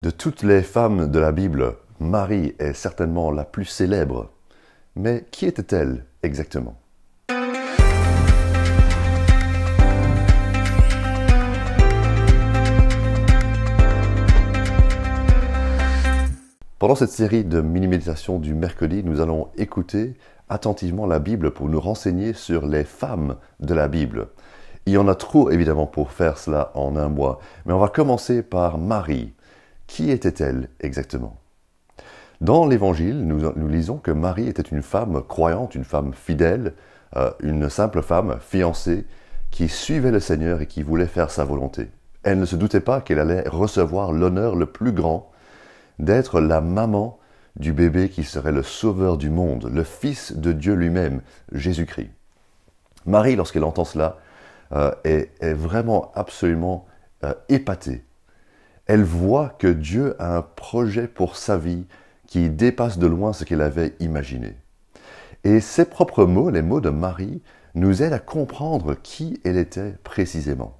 De toutes les femmes de la Bible, Marie est certainement la plus célèbre. Mais qui était-elle exactement? Pendant cette série de mini-méditations du mercredi, nous allons écouter attentivement la Bible pour nous renseigner sur les femmes de la Bible. Il y en a trop évidemment pour faire cela en un mois, mais on va commencer par Marie. Qui était-elle exactement? Dans l'Évangile, nous lisons que Marie était une femme croyante, une femme fidèle, une simple femme fiancée qui suivait le Seigneur et qui voulait faire sa volonté. Elle ne se doutait pas qu'elle allait recevoir l'honneur le plus grand d'être la maman du bébé qui serait le sauveur du monde, le Fils de Dieu lui-même, Jésus-Christ. Marie, lorsqu'elle entend cela, est vraiment absolument épatée. Elle voit que Dieu a un projet pour sa vie qui dépasse de loin ce qu'elle avait imaginé. Et ses propres mots, les mots de Marie, nous aident à comprendre qui elle était précisément.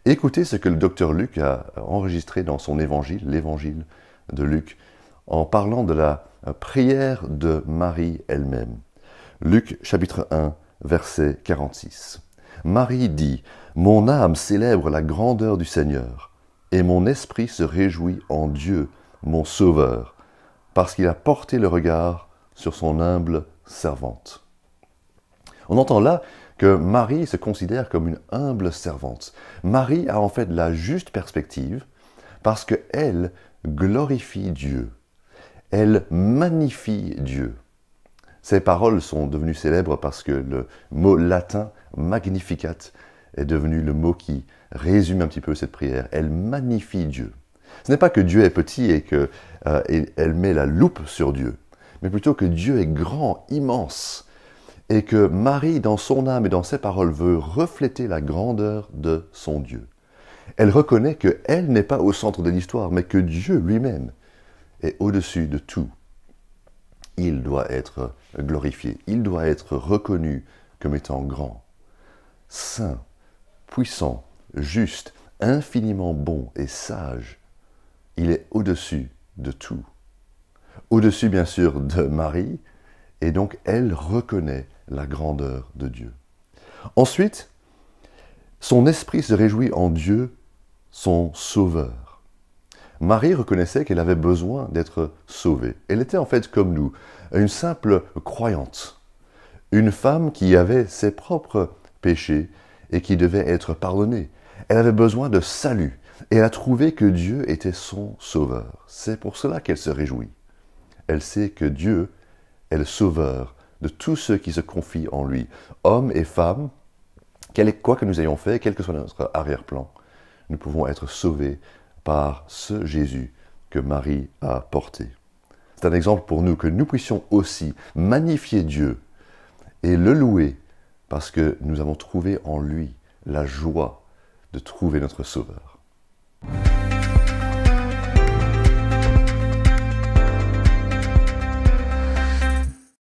Écoutez ce que le docteur Luc a enregistré dans son évangile, l'évangile de Luc, en parlant de la prière de Marie elle-même. Luc chapitre 1, verset 46. Marie dit « Mon âme célèbre la grandeur du Seigneur, et mon esprit se réjouit en Dieu, mon Sauveur, parce qu'il a porté le regard sur son humble servante. » On entend là que Marie se considère comme une humble servante. Marie a en fait la juste perspective parce qu'elle glorifie Dieu. Elle magnifie Dieu. Ces paroles sont devenues célèbres parce que le mot latin « magnificat » est devenu le mot qui résume un petit peu cette prière. Elle magnifie Dieu. Ce n'est pas que Dieu est petit et qu'elle met la loupe sur Dieu, mais plutôt que Dieu est grand, immense, et que Marie, dans son âme et dans ses paroles, veut refléter la grandeur de son Dieu. Elle reconnaît qu'elle n'est pas au centre de l'histoire, mais que Dieu lui-même est au-dessus de tout. Il doit être glorifié, il doit être reconnu comme étant grand, saint, puissant, juste, infiniment bon et sage. Il est au-dessus de tout. Au-dessus, bien sûr, de Marie, et donc elle reconnaît la grandeur de Dieu. Ensuite, son esprit se réjouit en Dieu, son Sauveur. Marie reconnaissait qu'elle avait besoin d'être sauvée. Elle était en fait comme nous, une simple croyante, une femme qui avait ses propres péchés et qui devait être pardonnée. Elle avait besoin de salut et elle a trouvé que Dieu était son sauveur. C'est pour cela qu'elle se réjouit. Elle sait que Dieu est le sauveur de tous ceux qui se confient en lui, hommes et femmes, quoi que nous ayons fait, quel que soit notre arrière-plan, nous pouvons être sauvés par ce Jésus que Marie a porté. C'est un exemple pour nous que nous puissions aussi magnifier Dieu et le louer parce que nous avons trouvé en lui la joie de trouver notre Sauveur.